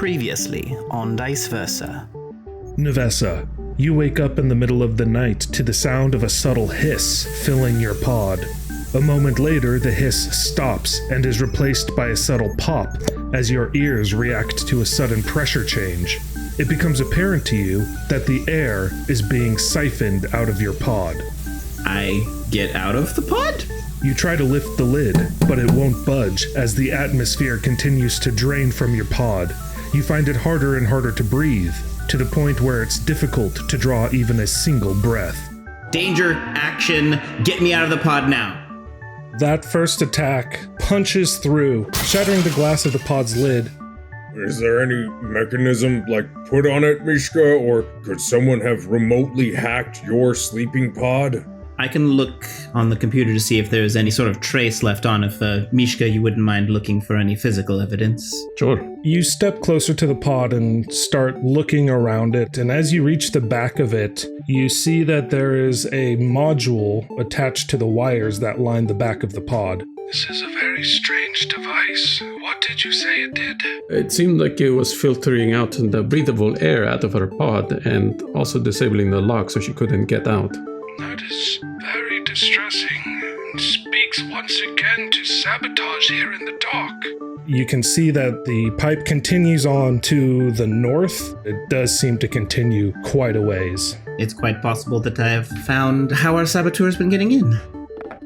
Previously on Dice Versa. Navessah, you wake up in the middle of the night to the sound of a subtle hiss filling your pod. A moment later, the hiss stops and is replaced by a subtle pop as your ears react to a sudden pressure change. It becomes apparent to you that the air is being siphoned out of your pod. I get out of the pod? You try to lift the lid, but it won't budge as the atmosphere continues to drain from your pod. You find it harder and harder to breathe, to the point where it's difficult to draw even a single breath. Danger, action, get me out of the pod now. That first attack punches through, shattering the glass of the pod's lid. Is there any mechanism, put on it, Mishka, or could someone have remotely hacked your sleeping pod? I can look on the computer to see if there's any sort of trace left on. If Mishka, you wouldn't mind looking for any physical evidence. Sure. You step closer to the pod and start looking around it, and as you reach the back of it, you see that there is a module attached to the wires that line the back of the pod. This is a very strange device. What did you say it did? It seemed like it was filtering out the breathable air out of her pod and also disabling the lock so she couldn't get out. That is very distressing and speaks once again to sabotage here in the dock. You can see that the pipe continues on to the north. It does seem to continue quite a ways. It's quite possible that I have found how our saboteur's been getting in.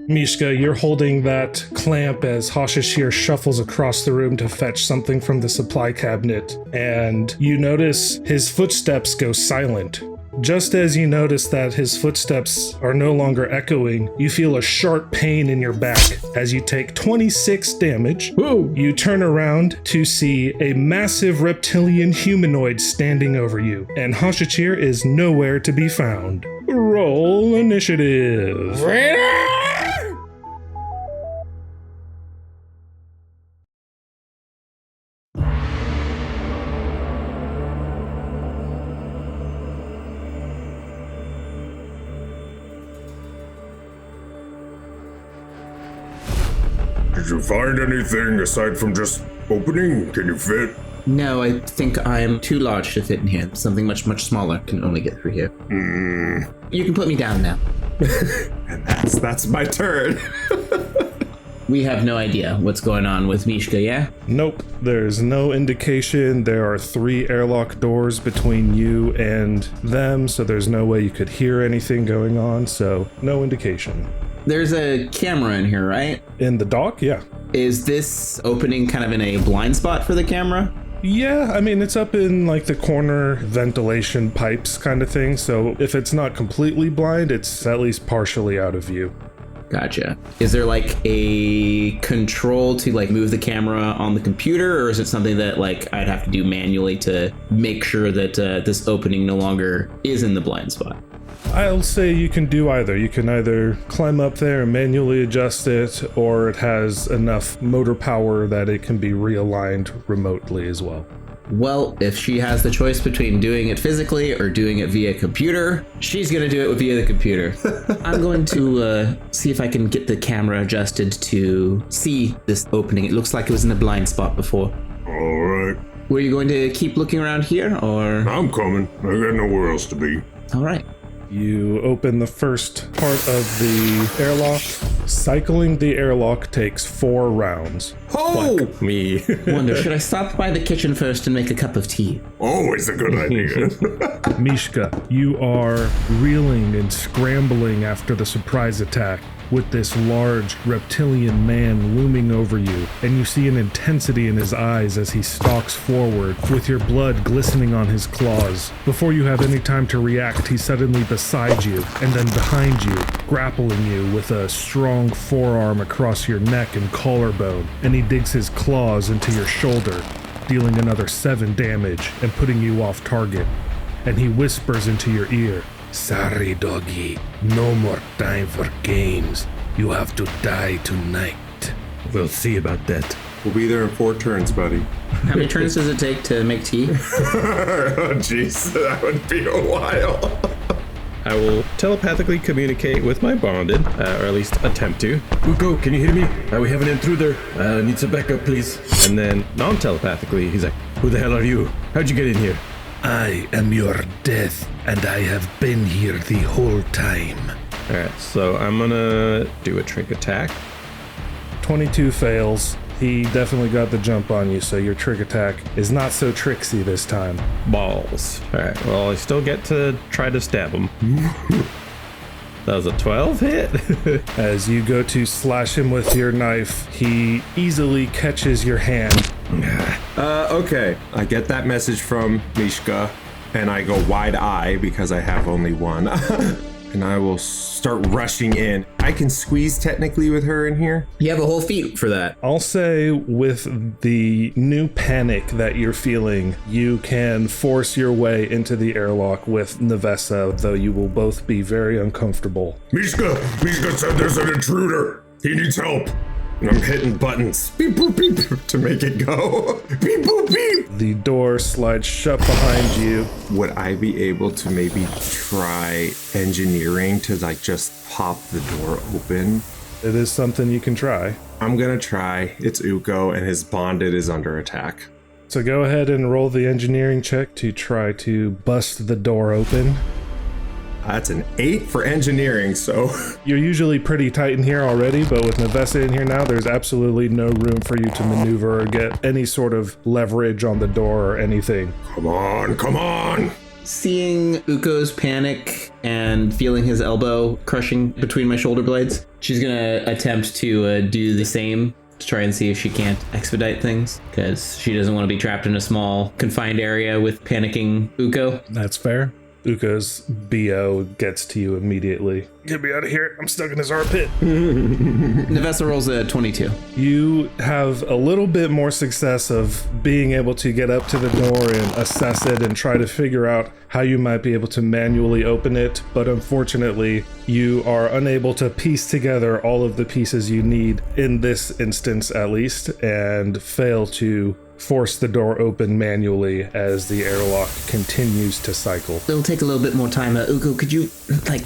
Mishka, you're holding that clamp as Hashishir shuffles across the room to fetch something from the supply cabinet, and you notice his footsteps go silent. Just as you notice that his footsteps are no longer echoing, you feel a sharp pain in your back as you take 26 damage. Whoa! You turn around to see a massive reptilian humanoid standing over you, and Hashishir is nowhere to be found. Roll initiative. Did you find anything aside from just opening? Can you fit? No, I think I am too large to fit in here. Something much, much smaller can only get through here. You can put me down now. And that's my turn. We have no idea what's going on with Mishka, yeah? Nope, there's no indication. There are 3 airlock doors between you and them, so there's no way you could hear anything going on, so no indication. There's a camera in here, right? In the dock, yeah. Is this opening kind of in a blind spot for the camera? Yeah, I mean, it's up in the corner ventilation pipes kind of thing, so if it's not completely blind, it's at least partially out of view. Gotcha. Is there a control to move the camera on the computer, or is it something that I'd have to do manually to make sure that this opening no longer is in the blind spot? I'll say you can do either. You can either climb up there and manually adjust it, or it has enough motor power that it can be realigned remotely as well. Well, if she has the choice between doing it physically or doing it via computer, she's going to do it via the computer. I'm going to see if I can get the camera adjusted to see this opening. It looks like it was in a blind spot before. All right. Were you going to keep looking around here, or? I'm coming. I got nowhere else to be. All right. You open the first part of the airlock. Cycling the airlock takes 4 rounds. Oh! Fuck me. Wonder, should I stop by the kitchen first and make a cup of tea? Always a good idea. Mishka, you are reeling and scrambling after the surprise attack with this large reptilian man looming over you, and you see an intensity in his eyes as he stalks forward with your blood glistening on his claws. Before you have any time to react, he's suddenly beside you and then behind you, grappling you with a strong forearm across your neck and collarbone, and he digs his claws into your shoulder, dealing another 7 damage and putting you off target. And he whispers into your ear, "Sorry, doggy. No more time for games. You have to die tonight." We'll see about that. We'll be there in 4 turns, buddy. How many turns does it take to make tea? Oh, jeez, that would be a while. I will telepathically communicate with my bonded, or at least attempt to. Ukko, can you hear me? We have an intruder. Need some backup, please. And then non-telepathically, he's like, Who the hell are you? How'd you get in here? I am your death, and I have been here the whole time. Alright, so I'm gonna do a trick attack. 22 fails. He definitely got the jump on you, so your trick attack is not so tricksy this time. Balls. Alright, well, I still get to try to stab him. That was a 12 hit. As you go to slash him with your knife, he easily catches your hand. Okay. I get that message from Mishka, and I go wide eye because I have only one. And I will start rushing in. I can squeeze technically with her in here. You have a whole feat for that. I'll say with the new panic that you're feeling, you can force your way into the airlock with Navessah, though you will both be very uncomfortable. Mishka said there's an intruder. He needs help. And I'm hitting buttons, beep boop beep, to make it go. Beep boop beep. The door slides shut behind you. Would I be able to maybe try engineering to like just pop the door open? It is something you can try. I'm gonna try. It's Ukko, and his bonded is under attack. So go ahead and roll the engineering check to try to bust the door open. That's an 8 for engineering, so You're usually pretty tight in here already, but with Navessah in here now, there's absolutely no room for you to maneuver or get any sort of leverage on the door or anything. Come on. Seeing Ukko's panic and feeling his elbow crushing between my shoulder blades, she's gonna attempt to do the same to try and see if she can't expedite things, because she doesn't want to be trapped in a small confined area with panicking Ukko. That's fair. Ukko's BO gets to you immediately. Get me out of here. I'm stuck in this armpit. Navessah rolls a 22. You have a little bit more success of being able to get up to the door and assess it and try to figure out how you might be able to manually open it, but unfortunately, you are unable to piece together all of the pieces you need in this instance at least, and fail to force the door open manually as the airlock continues to cycle. It'll take a little bit more time. Ukko, could you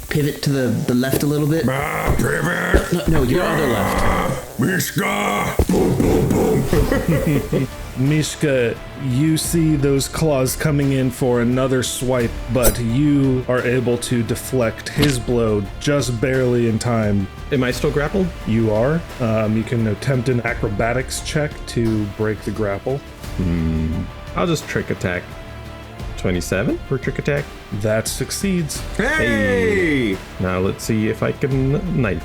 pivot to the left a little bit? Pivot. No, your other left. Mishka. Boom, boom. Mishka, you see those claws coming in for another swipe, but you are able to deflect his blow just barely in time. Am I still grappled? You are. You can attempt an acrobatics check to break the grapple. I'll just trick attack. 27 for trick attack. That succeeds. Hey! Now let's see if I can knife.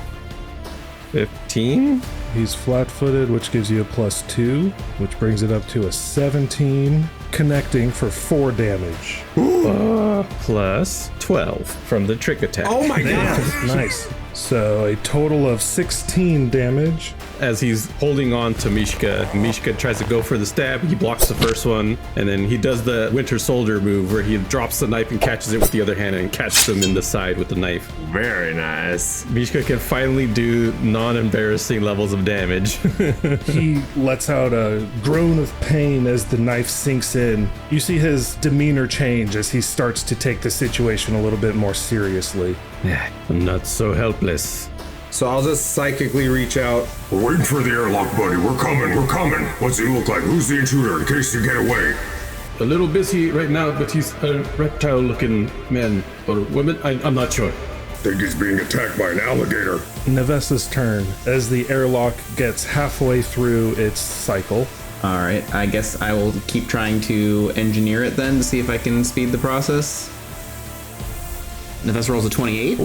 15. He's flat-footed, which gives you a +2, which brings it up to a 17, connecting for 4 damage. Plus 12 from the trick attack. Oh my god! Nice. So a total of 16 damage. As he's holding on to Mishka, Mishka tries to go for the stab. He blocks the first one, and then he does the Winter Soldier move where he drops the knife and catches it with the other hand and catches him in the side with the knife. Very nice. Mishka can finally do non-embarrassing levels of damage. He lets out a groan of pain as the knife sinks in. You see his demeanor change as he starts to take the situation a little bit more seriously. I'm not so helpless. So I'll just psychically reach out. We're waiting for the airlock, buddy. We're coming. What's he look like? Who's the intruder in case you get away? A little busy right now, but he's a reptile-looking man or woman. I'm not sure. Think he's being attacked by an alligator. Navessah's turn as the airlock gets halfway through its cycle. All right, I guess I will keep trying to engineer it then to see if I can speed the process. Navessah rolls a 28.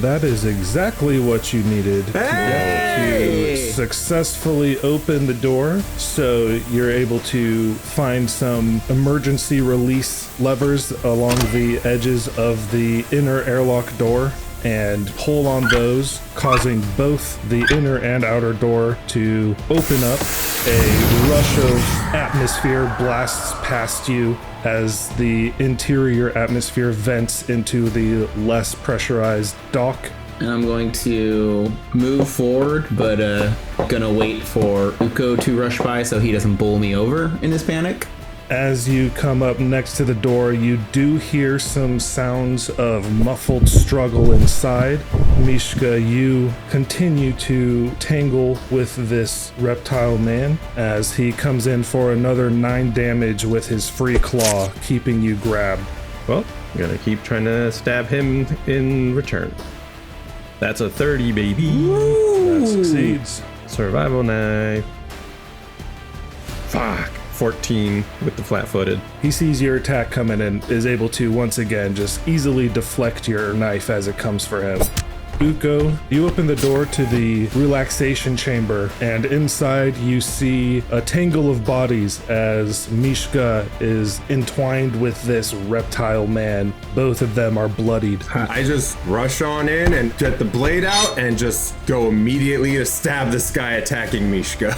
That is exactly what you needed to successfully open the door. So you're able to find some emergency release levers along the edges of the inner airlock door and pull on those, causing both the inner and outer door to open up. A rush of atmosphere blasts past you as the interior atmosphere vents into the less pressurized dock. And I'm going to move forward, but gonna wait for Ukko to rush by so he doesn't bowl me over in his panic. As you come up next to the door, you do hear some sounds of muffled struggle inside. Mishka, you continue to tangle with this reptile man as he comes in for another 9 damage with his free claw, keeping you grabbed. Well, I'm gonna keep trying to stab him in return. That's a 30, baby. That succeeds. Survival knife. Fuck. 14 with the flat-footed. He sees your attack coming and is able to once again just easily deflect your knife as it comes for him. Ukko, you open the door to the relaxation chamber, and inside you see a tangle of bodies as Mishka is entwined with this reptile man. Both of them are bloodied. I just rush on in and get the blade out and just go immediately to stab this guy attacking Mishka.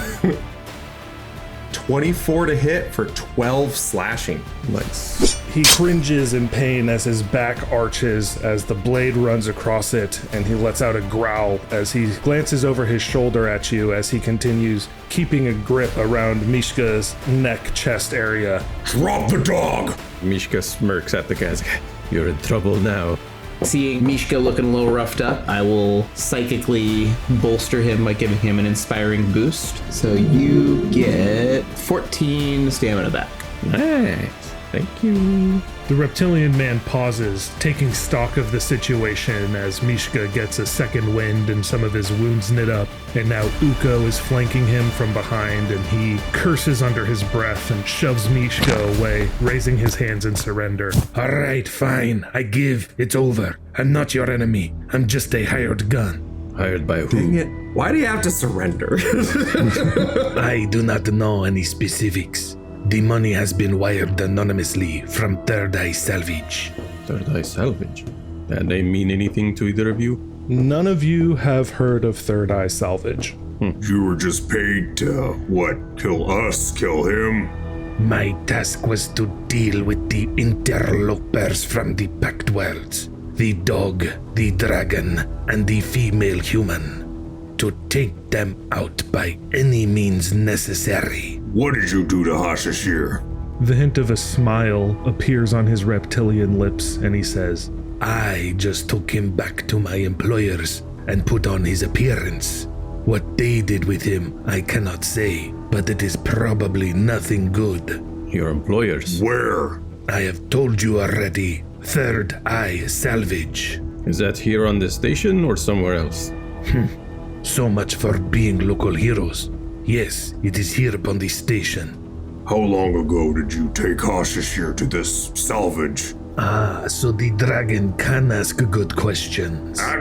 24 to hit for 12 slashing. Nice. He cringes in pain as his back arches as the blade runs across it, and he lets out a growl as he glances over his shoulder at you as he continues keeping a grip around Mishka's neck chest area. Drop the dog! Mishka smirks at the guys. You're in trouble now. Seeing Mishka looking a little roughed up, I will psychically bolster him by giving him an inspiring boost. So you get 14 stamina back. Nice. Thank you. The reptilian man pauses, taking stock of the situation as Mishka gets a second wind and some of his wounds knit up. And now Ukko is flanking him from behind, and he curses under his breath and shoves Mishka away, raising his hands in surrender. All right, fine. I give. It's over. I'm not your enemy. I'm just a hired gun. Hired by who? Dang it. Why do you have to surrender? I do not know any specifics. The money has been wired anonymously from Third Eye Salvage. Third Eye Salvage. That name mean anything to either of you? None of you have heard of Third Eye Salvage. You were just paid to, what, kill us, kill him? My task was to deal with the interlopers from the Pact Worlds. The dog, the dragon, and the female human. To take them out by any means necessary. What did you do to Hashashir? The hint of a smile appears on his reptilian lips, and he says, I just took him back to my employers and put on his appearance. What they did with him, I cannot say, but it is probably nothing good. Your employers? Where? I have told you already. Third Eye Salvage. Is that here on this station or somewhere else? So much for being local heroes. Yes, it is here upon the station. How long ago did you take Hashashir to this salvage? Ah, so the dragon can ask good questions. How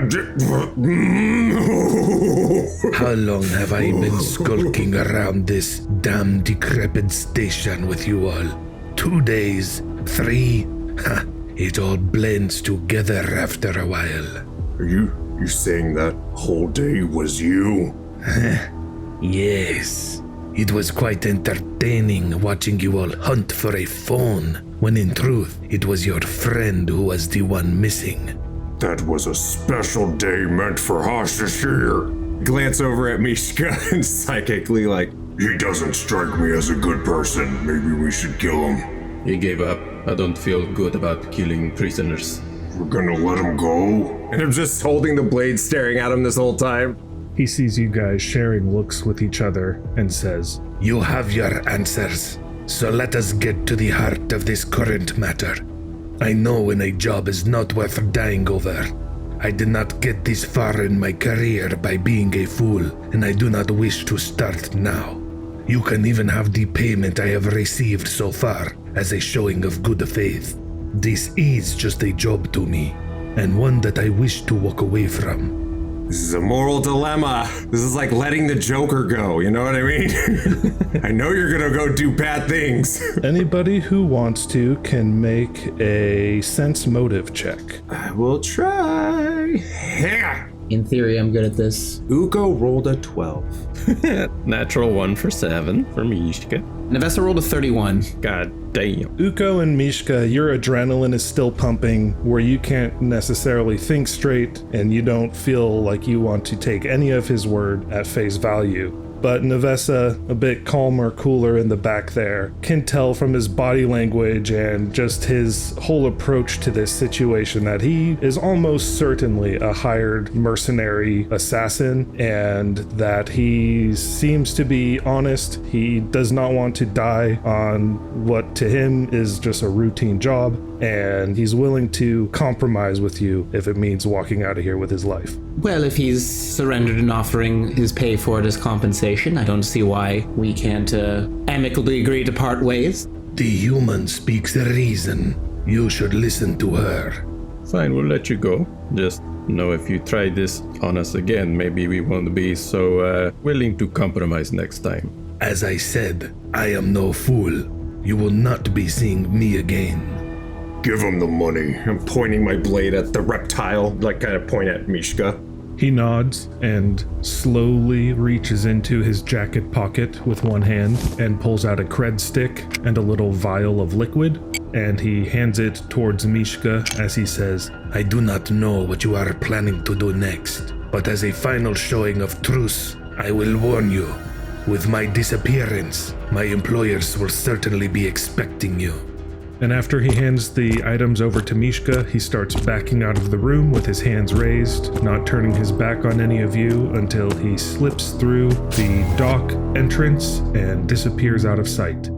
long have I been skulking around this damn decrepit station with you all? 2 days? 3? Ha, it all blends together after a while. Are you saying that whole day was you? Yes. It was quite entertaining watching you all hunt for a phone, when in truth, it was your friend who was the one missing. That was a special day meant for Hashashir. Glance over at Mishka and psychically like, He doesn't strike me as a good person. Maybe we should kill him. He gave up. I don't feel good about killing prisoners. We're gonna let him go? and I'm just holding the blade staring at him this whole time. He sees you guys sharing looks with each other and says, You have your answers, so let us get to the heart of this current matter. I know when a job is not worth dying over. I did not get this far in my career by being a fool, and I do not wish to start now. You can even have the payment I have received so far as a showing of good faith. This is just a job to me, and one that I wish to walk away from. This is a moral dilemma. This is like letting the Joker go, you know what I mean? I know you're gonna go do bad things. Anybody who wants to can make a sense motive check. I will try. Yeah. In theory, I'm good at this. Ukko rolled a 12. Natural 1 for 7 for Mishka. Navessah rolled a 31. God damn. Ukko and Mishka, your adrenaline is still pumping where you can't necessarily think straight and you don't feel like you want to take any of his word at face value. but Navessah, a bit calmer, cooler in the back there, can tell from his body language and just his whole approach to this situation that he is almost certainly a hired mercenary assassin, and that he seems to be honest. He does not want to die on what to him is just a routine job, and he's willing to compromise with you if it means walking out of here with his life. Well, if he's surrendered and offering his pay for it as compensation, I don't see why we can't amicably agree to part ways. The human speaks reason. You should listen to her. Fine, we'll let you go. Just know if you try this on us again, maybe we won't be so willing to compromise next time. As I said, I am no fool. You will not be seeing me again. Give him the money. I'm pointing my blade at the reptile, like kind of point at Mishka. He nods and slowly reaches into his jacket pocket with one hand and pulls out a cred stick and a little vial of liquid, and he hands it towards Mishka as he says, I do not know what you are planning to do next, but as a final showing of truce, I will warn you. With my disappearance, my employers will certainly be expecting you. And after he hands the items over to Mishka, he starts backing out of the room with his hands raised, not turning his back on any of you until he slips through the dock entrance and disappears out of sight.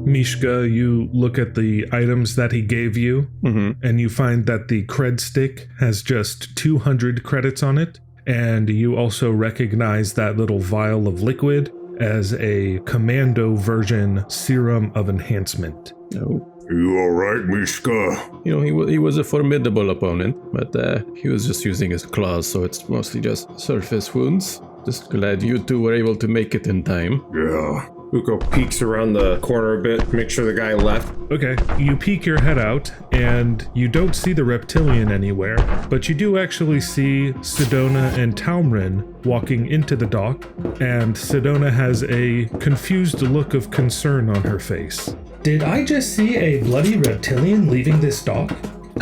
Mishka, you look at the items that he gave you, and you find that the cred stick has just 200 credits on it, and you also recognize that little vial of liquid as a commando version serum of enhancement. No. You alright, Mishka? You know, he was a formidable opponent, but he was just using his claws, so it's mostly just surface wounds. Just glad you two were able to make it in time. Yeah. Ukko peeks around the corner a bit, make sure the guy left. Okay, you peek your head out, and you don't see the reptilian anywhere, but you do actually see Sedona and Taumrin walking into the dock, and Sedona has a confused look of concern on her face. Did I just see a bloody reptilian leaving this dock?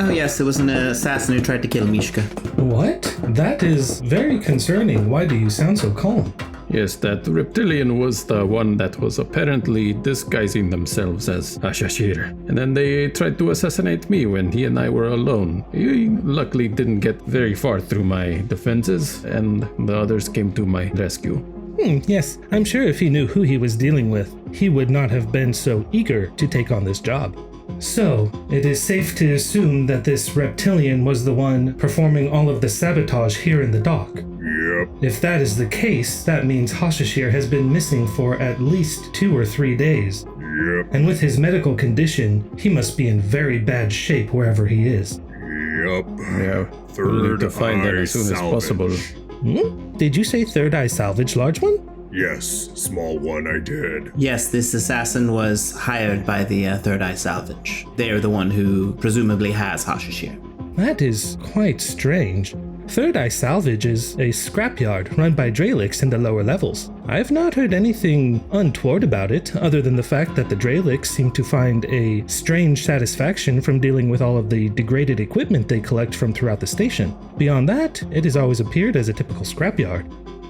Oh yes, it was an assassin who tried to kill Mishka. What? That is very concerning. Why do you sound so calm? Yes, that reptilian was the one that was apparently disguising themselves as Hashashir. And then they tried to assassinate me when he and I were alone. He luckily didn't get very far through my defenses, and the others came to my rescue. Yes, I'm sure if he knew who he was dealing with, he would not have been so eager to take on this job. So, it is safe to assume that this reptilian was the one performing all of the sabotage here in the dock. Yep. If that is the case, that means Hashashir has been missing for at least 2 or 3 days. Yep. And with his medical condition, he must be in very bad shape wherever he is. Yep. Yeah, we'll need to find them as soon as possible. Did you say Third Eye Salvage, large one? Yes, small one I did. Yes, this assassin was hired by the Third Eye Salvage. They are the one who presumably has Hashashir. That is quite strange. Third Eye Salvage is a scrapyard run by Draelics in the lower levels. I have not heard anything untoward about it, other than the fact that the Draelics seem to find a strange satisfaction from dealing with all of the degraded equipment they collect from throughout the station. Beyond that, it has always appeared as a typical scrapyard.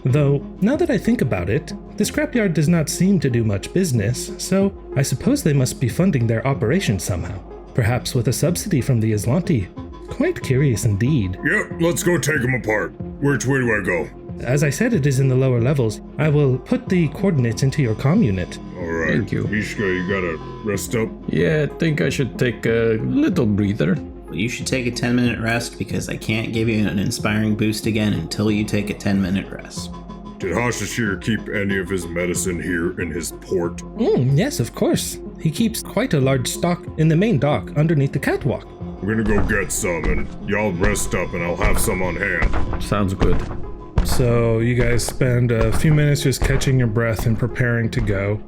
Though, now that I think about it, the scrapyard does not seem to do much business, so I suppose they must be funding their operation somehow. Perhaps with a subsidy from the Aslanti. Quite curious indeed. Yep, let's go take them apart. Which way do I go? As I said, it is in the lower levels. I will put the coordinates into your comm unit. Alright. Thank you. Mishka, you gotta rest up. Yeah, I think I should take a little breather. Well, you should take a 10-minute rest because I can't give you an inspiring boost again until you take a 10-minute rest. Did Hashashir keep any of his medicine here in his port? Yes, of course. He keeps quite a large stock in the main dock underneath the catwalk. I'm gonna go get some, and y'all rest up, and I'll have some on hand. Sounds good. So you guys spend a few minutes just catching your breath and preparing to go.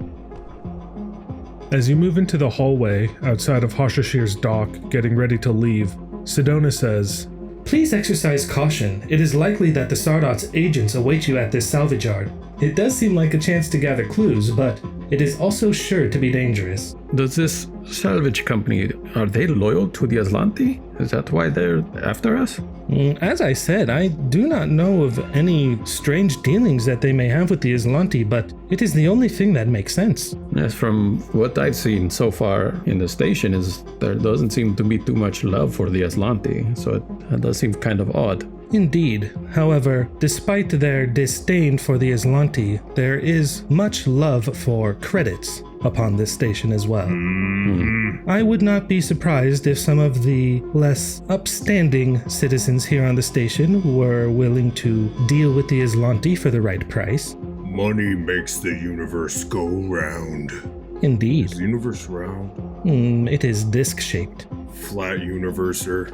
As you move into the hallway outside of Hashashir's dock, getting ready to leave, Sedona says, Please exercise caution. It is likely that the Sardot's agents await you at this salvage yard. It does seem like a chance to gather clues, but it is also sure to be dangerous. Does this salvage company, are they loyal to the Aslanti? Is that why they're after us? As I said, I do not know of any strange dealings that they may have with the Aslanti, but it is the only thing that makes sense. Yes, from what I've seen so far in the station is there doesn't seem to be too much love for the Aslanti, so it does seem kind of odd. Indeed. However, despite their disdain for the Aslanti, there is much love for credits upon this station as well. I would not be surprised if some of the less upstanding citizens here on the station were willing to deal with the Aslanti for the right price. Money makes the universe go round. Indeed. Is the universe round? It is disc-shaped. Flat universer.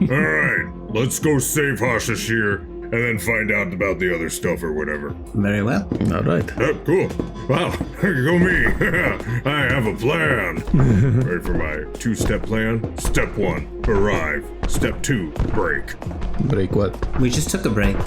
Alright, let's go save Hashashir and then find out about the other stuff or whatever. Very well. All right. Yep, cool. Wow, go me. I have a plan. Ready for my 2-step plan? Step 1, arrive. Step 2, break. Break what? We just took a break.